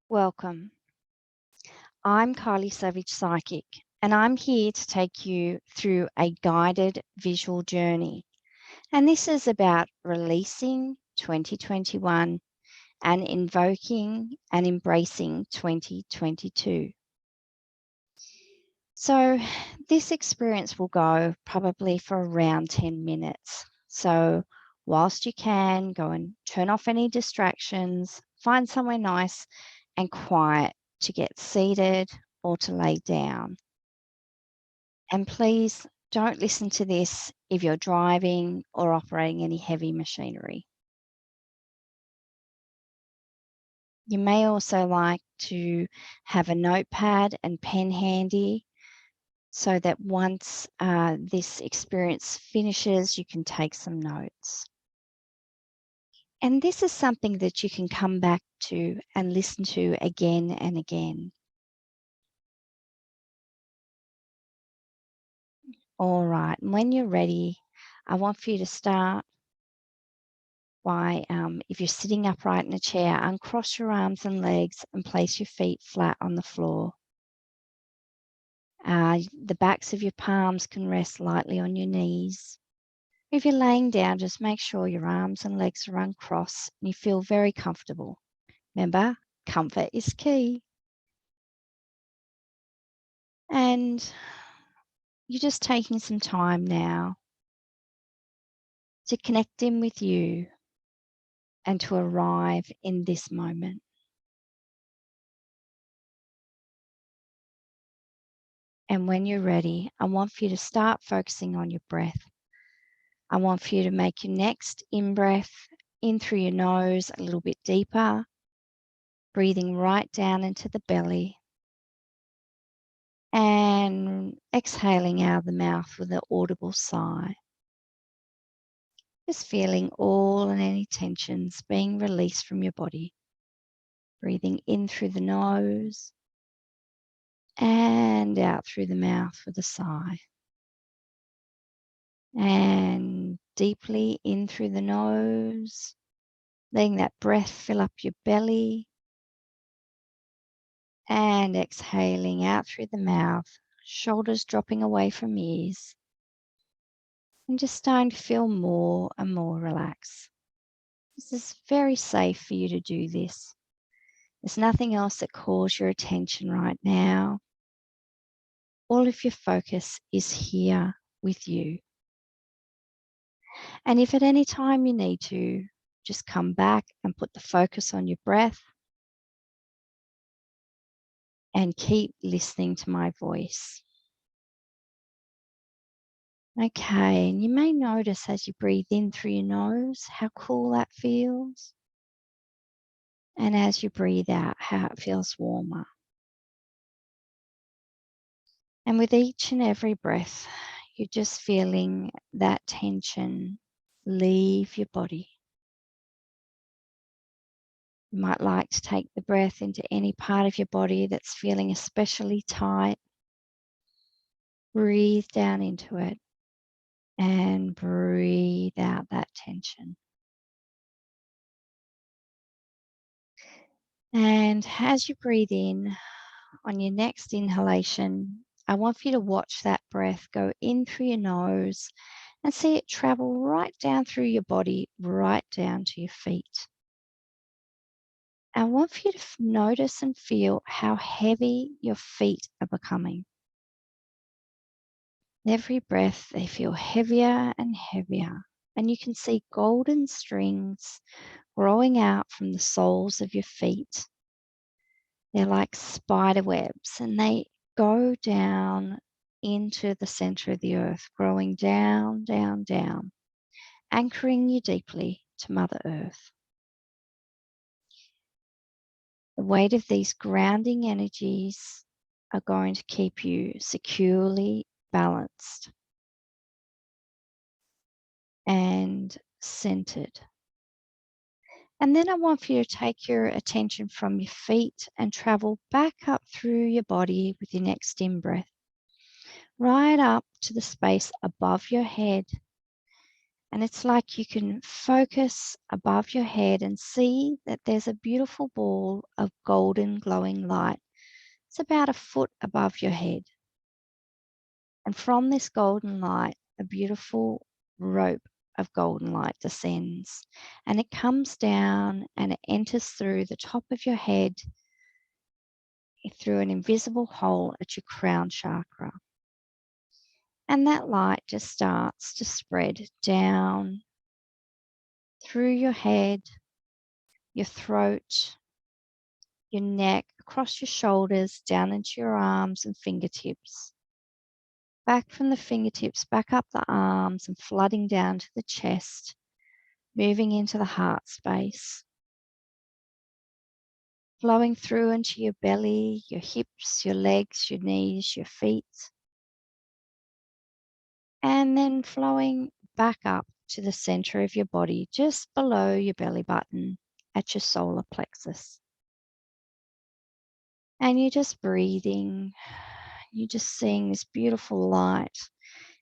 Welcome. I'm Kylie Savage Psychic, and I'm here to take you through a guided visual journey. And this is about releasing 2021 and invoking and embracing 2022. So, this experience will go probably for around 10 minutes. So, whilst you can, go and turn off any distractions, find somewhere nice and quiet to get seated or to lay down. And please don't listen to this if you're driving or operating any heavy machinery. You may also like to have a notepad and pen handy so that once this experience finishes, you can take some notes. And this is something that you can come back to and listen to again and again. All right, and when you're ready, I want for you to start by, if you're sitting upright in a chair, uncross your arms and legs and place your feet flat on the floor. The backs of your palms can rest lightly on your knees. If you're laying down, just make sure your arms and legs are uncrossed and you feel very comfortable. Remember, comfort is key. And you're just taking some time now to connect in with you and to arrive in this moment. And when you're ready, I want for you to start focusing on your breath. I want for you to make your next in-breath in through your nose a little bit deeper, breathing right down into the belly, and exhaling out of the mouth with an audible sigh. Just feeling all and any tensions being released from your body. Breathing in through the nose and out through the mouth with a sigh. And deeply in through the nose, letting that breath fill up your belly. And exhaling out through the mouth, shoulders dropping away from ears. And just starting to feel more and more relaxed. This is very safe for you to do this. There's nothing else that calls your attention right now. All of your focus is here with you. And if at any time you need to, just come back and put the focus on your breath and keep listening to my voice. Okay, and you may notice as you breathe in through your nose how cool that feels. And as you breathe out, how it feels warmer. And with each and every breath, you're just feeling that tension leave your body. You might like to take the breath into any part of your body that's feeling especially tight. Breathe down into it and breathe out that tension. And as you breathe in, on your next inhalation, I want for you to watch that breath go in through your nose and see it travel right down through your body, right down to your feet. I want for you to notice and feel how heavy your feet are becoming. Every breath, they feel heavier and heavier, and you can see golden strings growing out from the soles of your feet. They're like spider webs, and they go down into the center of the earth, growing down, down, down, anchoring you deeply to Mother Earth. The weight of these grounding energies are going to keep you securely balanced and centered. And then I want for you to take your attention from your feet and travel back up through your body with your next in-breath, right up to the space above your head. And it's like you can focus above your head and see that there's a beautiful ball of golden glowing light. It's about a foot above your head. And from this golden light, a beautiful rope of golden light descends, and it comes down and it enters through the top of your head through an invisible hole at your crown chakra. And that light just starts to spread down through your head, your throat, your neck, across your shoulders, down into your arms and fingertips. Back from the fingertips, back up the arms and flooding down to the chest, moving into the heart space. Flowing through into your belly, your hips, your legs, your knees, your feet. And then flowing back up to the center of your body, just below your belly button at your solar plexus. And you're just breathing, you're just seeing this beautiful light.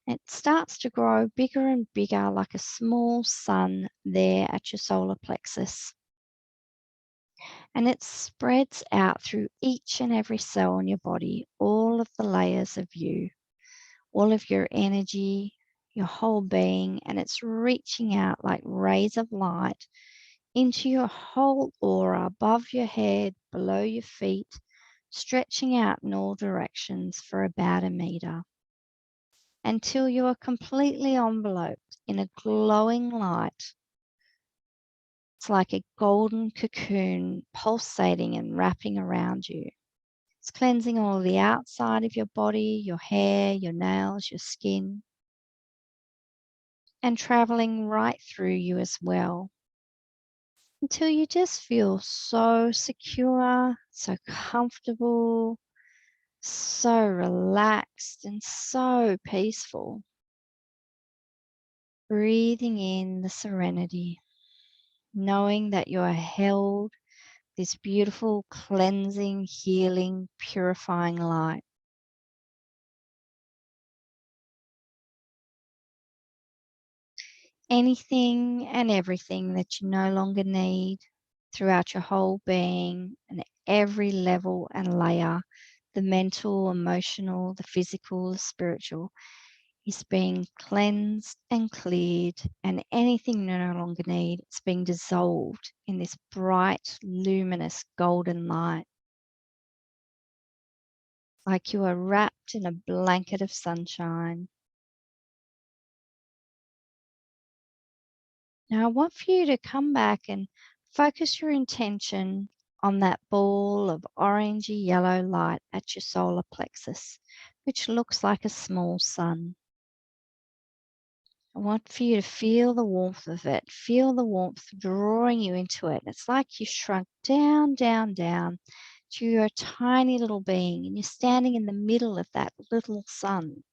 It starts to grow bigger and bigger like a small sun there at your solar plexus. And it spreads out through each and every cell in your body, all of the layers of you, all of your energy, your whole being, and it's reaching out like rays of light into your whole aura, above your head, below your feet, stretching out in all directions for about a meter until you are completely enveloped in a glowing light. It's like a golden cocoon pulsating and wrapping around you. It's cleansing all the outside of your body, your hair, your nails, your skin, and traveling right through you as well until you just feel so secure, so comfortable, so relaxed, and so peaceful. Breathing in the serenity, knowing that you are held this beautiful, cleansing, healing, purifying light. Anything and everything that you no longer need throughout your whole being and every level and layer, the mental, emotional, the physical, the spiritual, is being cleansed and cleared, and anything you no longer need, it's being dissolved in this bright, luminous, golden light. Like you are wrapped in a blanket of sunshine. Now, I want for you to come back and focus your intention on that ball of orangey yellow light at your solar plexus, which looks like a small sun. I want for you to feel the warmth of it, feel the warmth drawing you into it. It's like you shrunk down, down, down to your tiny little being, and you're standing in the middle of that little sun.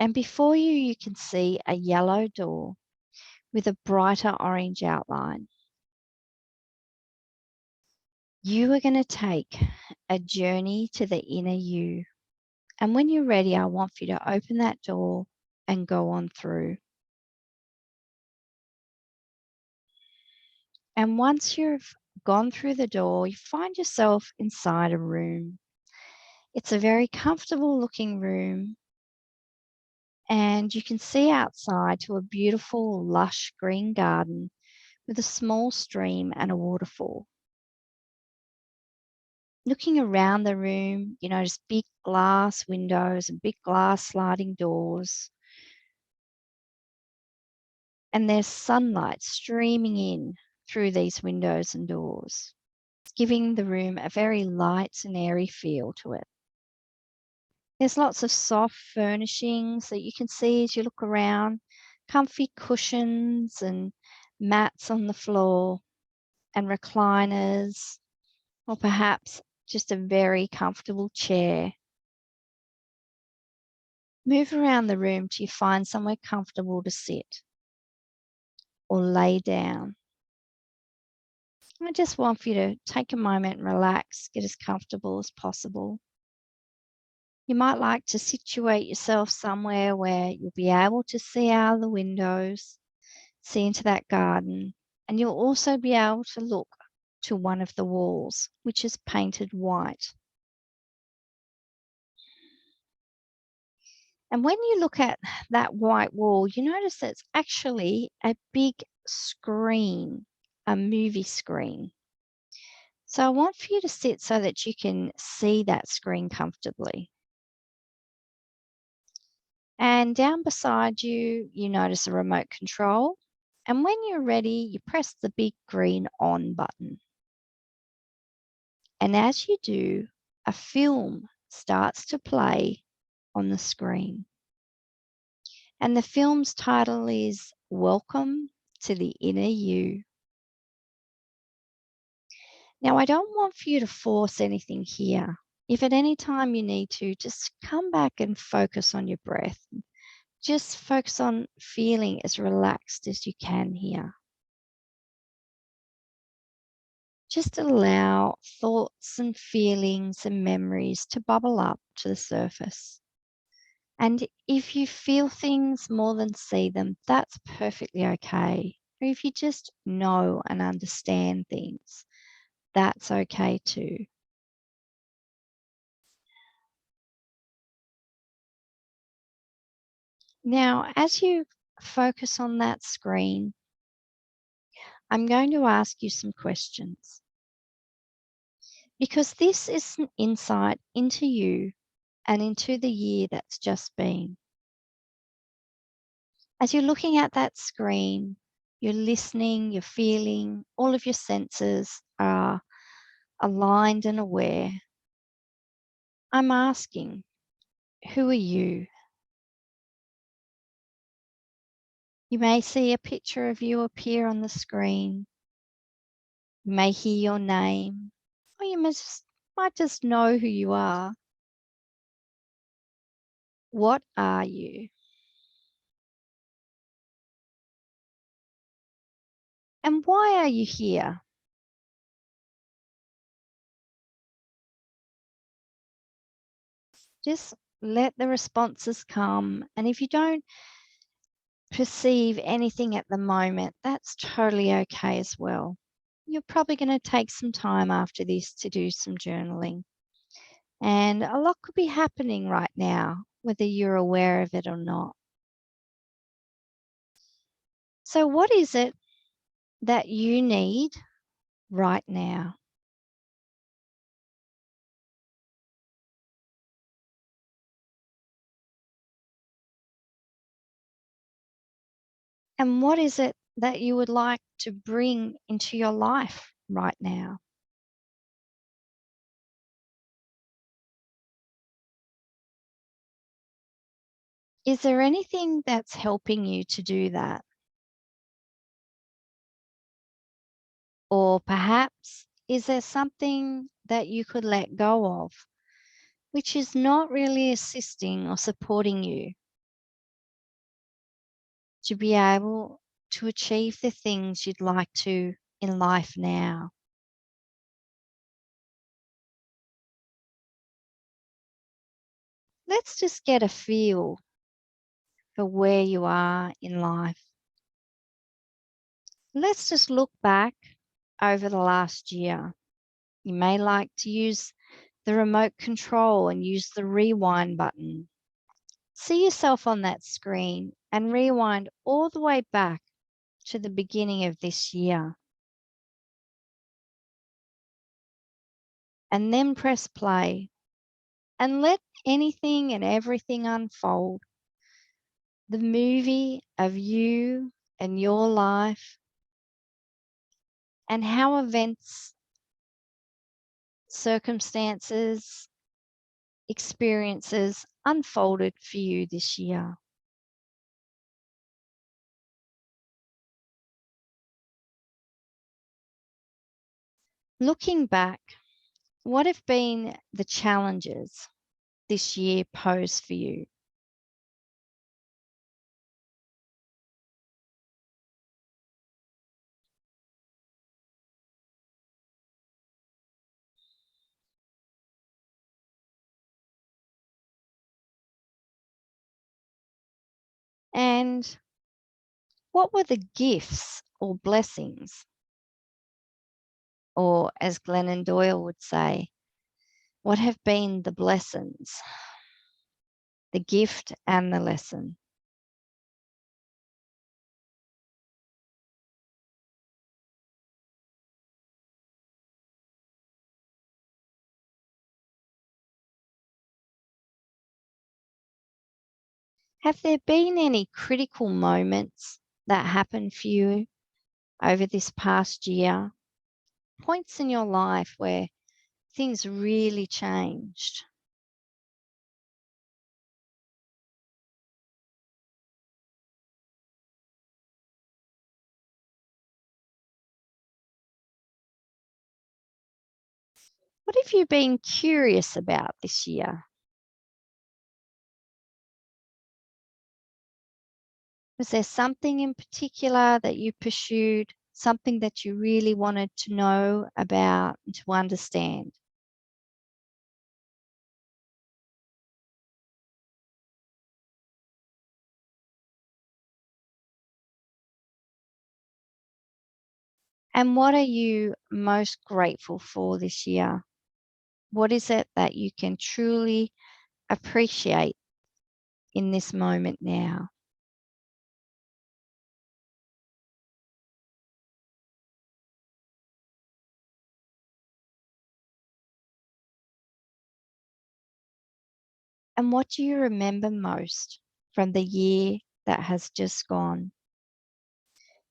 And before you, you can see a yellow door with a brighter orange outline. You are going to take a journey to the inner you. And when you're ready, I want for you to open that door and go on through. And once you've gone through the door, you find yourself inside a room. It's a very comfortable looking room, and you can see outside to a beautiful, lush green garden with a small stream and a waterfall. Looking around the room, you notice big glass windows and big glass sliding doors. And there's sunlight streaming in through these windows and doors, giving the room a very light and airy feel to it. There's lots of soft furnishings that you can see as you look around, comfy cushions and mats on the floor and recliners, or perhaps just a very comfortable chair. Move around the room till you find somewhere comfortable to sit or lay down. I just want for you to take a moment and relax, get as comfortable as possible. You might like to situate yourself somewhere where you'll be able to see out of the windows, see into that garden, and you'll also be able to look to one of the walls, which is painted white. And when you look at that white wall, you notice it's actually a big screen, a movie screen. So I want for you to sit so that you can see that screen comfortably. And down beside you, you notice a remote control. And when you're ready, you press the big green on button. And as you do, a film starts to play on the screen. And the film's title is Welcome to the Inner You. Now, I don't want for you to force anything here. If at any time you need to, just come back and focus on your breath. Just focus on feeling as relaxed as you can here. Just allow thoughts and feelings and memories to bubble up to the surface. And if you feel things more than see them, that's perfectly okay. Or if you just know and understand things, that's okay too. Now, as you focus on that screen, I'm going to ask you some questions because this is an insight into you and into the year that's just been. As you're looking at that screen, you're listening, you're feeling, all of your senses are aligned and aware. I'm asking, who are you? You may see a picture of you appear on the screen. You may hear your name, or you might just know who you are. What are you? And why are you here? Just let the responses come. And if you don't perceive anything at the moment, that's totally okay as well. You're probably going to take some time after this to do some journaling. And a lot could be happening right now, whether you're aware of it or not. So, what is it that you need right now? And what is it that you would like to bring into your life right now? Is there anything that's helping you to do that? Or perhaps is there something that you could let go of, which is not really assisting or supporting you to be able to achieve the things you'd like to in life now? Let's just get a feel for where you are in life. Let's just look back over the last year. You may like to use the remote control and use the rewind button. See yourself on that screen and rewind all the way back to the beginning of this year. And then press play and let anything and everything unfold. The movie of you and your life and how events, circumstances, experiences unfolded for you this year. Looking back, what have been the challenges this year posed for you? And what were the gifts or blessings? Or, as Glennon Doyle would say, what have been the blessings, the gift and the lesson? Have there been any critical moments that happened for you over this past year? Points in your life where things really changed? What have you been curious about this year? Was there something in particular that you pursued, something that you really wanted to know about and to understand? And what are you most grateful for this year? What is it that you can truly appreciate in this moment now? And what do you remember most from the year that has just gone?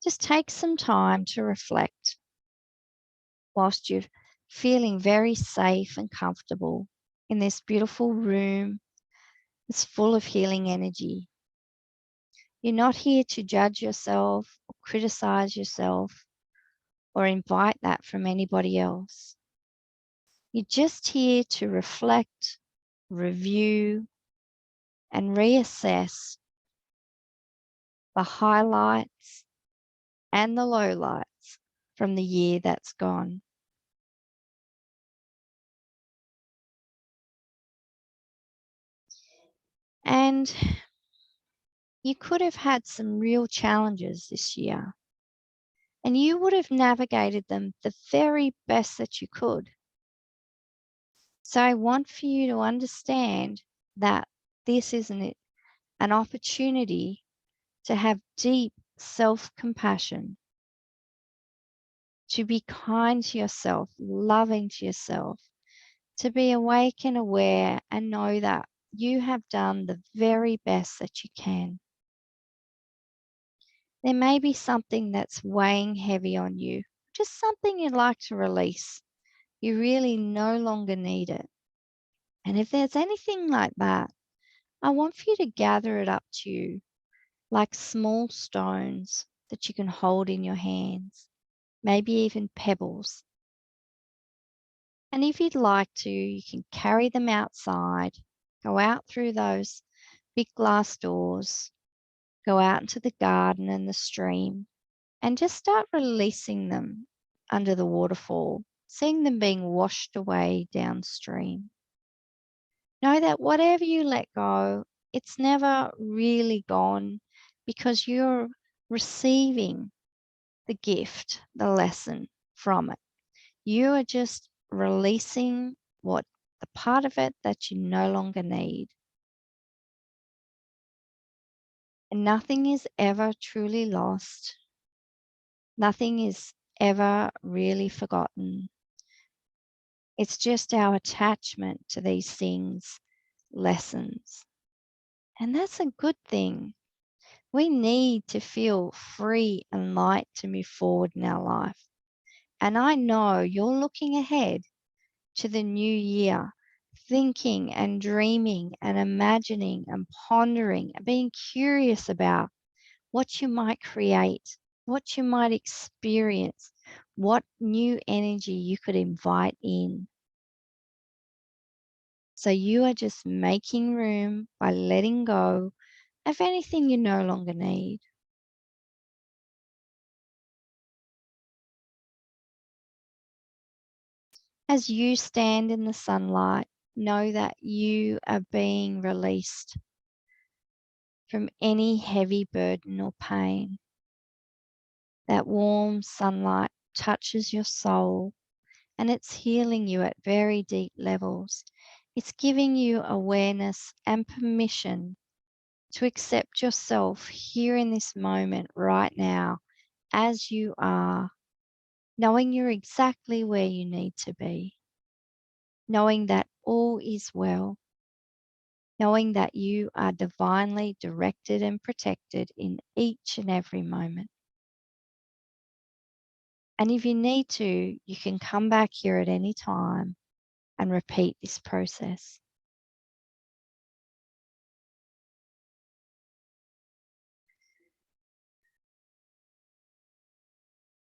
Just take some time to reflect whilst you're feeling very safe and comfortable in this beautiful room. It's full of healing energy. You're not here to judge yourself or criticize yourself or invite that from anybody else. You're just here to reflect, review, and reassess the highlights and the lowlights from the year that's gone. And you could have had some real challenges this year, and you would have navigated them the very best that you could. So I want for you to understand that this is an opportunity to have deep self compassion, to be kind to yourself, loving to yourself, to be awake and aware and know that you have done the very best that you can. There may be something that's weighing heavy on you, just something you'd like to release. You really no longer need it. And if there's anything like that, I want for you to gather it up to you like small stones that you can hold in your hands, maybe even pebbles. And if you'd like to, you can carry them outside, go out through those big glass doors, go out into the garden and the stream, and just start releasing them under the waterfall, seeing them being washed away downstream. Know that whatever you let go, it's never really gone because you're receiving the gift, the lesson from it. You are just releasing what the part of it that you no longer need. And nothing is ever truly lost. Nothing is ever really forgotten. It's just our attachment to these things lessens. And that's a good thing. We need to feel free and light to move forward in our life. And I know you're looking ahead to the new year, thinking and dreaming and imagining and pondering and being curious about what you might create, what you might experience, what new energy you could invite in. So you are just making room by letting go of anything you no longer need. As you stand in the sunlight, know that you are being released from any heavy burden or pain. That warm sunlight touches your soul and it's healing you at very deep levels. It's giving you awareness and permission to accept yourself here in this moment right now as you are, knowing you're exactly where you need to be, knowing that all is well, knowing that you are divinely directed and protected in each and every moment. And if you need to, you can come back here at any time and repeat this process.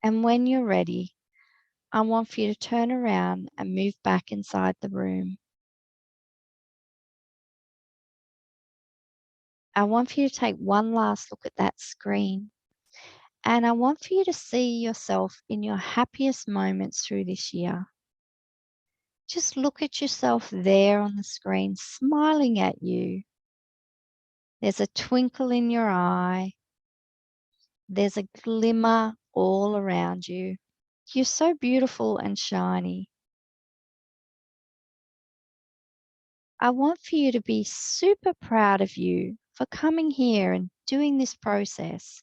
And when you're ready, I want for you to turn around and move back inside the room. I want for you to take one last look at that screen. And I want for you to see yourself in your happiest moments through this year. Just look at yourself there on the screen, smiling at you. There's a twinkle in your eye. There's a glimmer all around you. You're so beautiful and shiny. I want for you to be super proud of you for coming here and doing this process,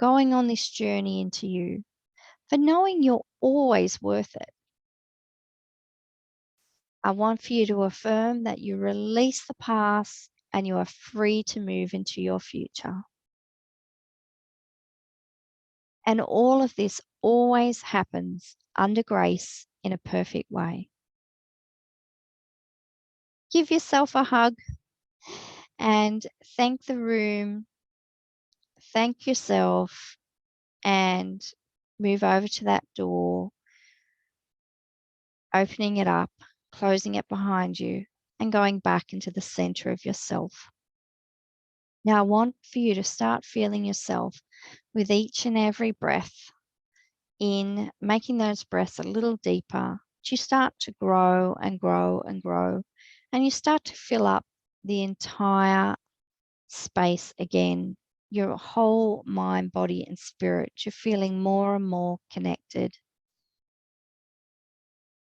going on this journey into you, for knowing you're always worth it. I want for you to affirm that you release the past and you are free to move into your future. And all of this always happens under grace in a perfect way. Give yourself a hug and thank the room, thank yourself, and move over to that door, opening it up, closing it behind you, and going back into the center of yourself. Now, I want for you to start feeling yourself with each and every breath in, making those breaths a little deeper. You start to grow and grow and grow, and you start to fill up the entire space again, your whole mind, body, and spirit. You're feeling more and more connected.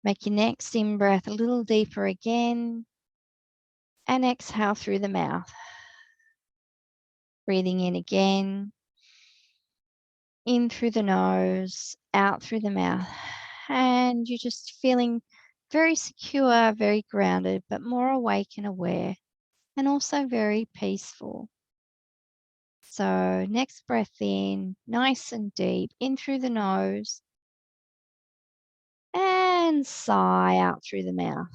Make your next in breath a little deeper again, and exhale through the mouth. Breathing in again, in through the nose, out through the mouth. And you're just feeling very secure, very grounded, but more awake and aware, and also very peaceful. So, next breath in, nice and deep, in through the nose, and sigh out through the mouth.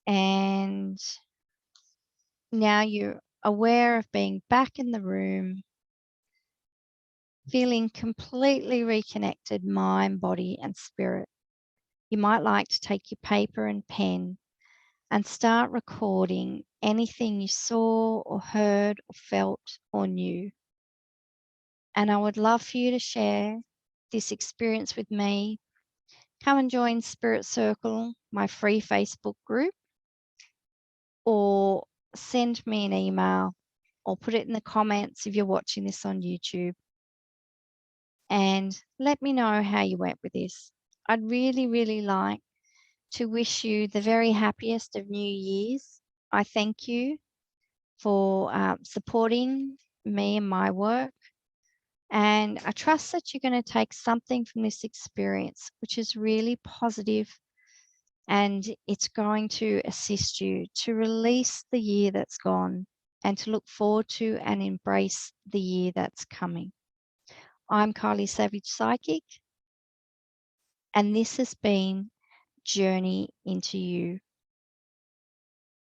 And now you're aware of being back in the room, feeling completely reconnected, mind, body, and spirit. You might like to take your paper and pen and start recording anything you saw or heard or felt or knew. And I would love for you to share this experience with me. Come and join Spirit Circle, my free Facebook group, or send me an email or put it in the comments if you're watching this on YouTube. And let me know how you went with this. I'd really, really like to wish you the very happiest of New Years. I thank you for supporting me and my work. And I trust that you're going to take something from this experience, which is really positive, and it's going to assist you to release the year that's gone and to look forward to and embrace the year that's coming. I'm Kylie Savage Psychic, and this has been Journey into You.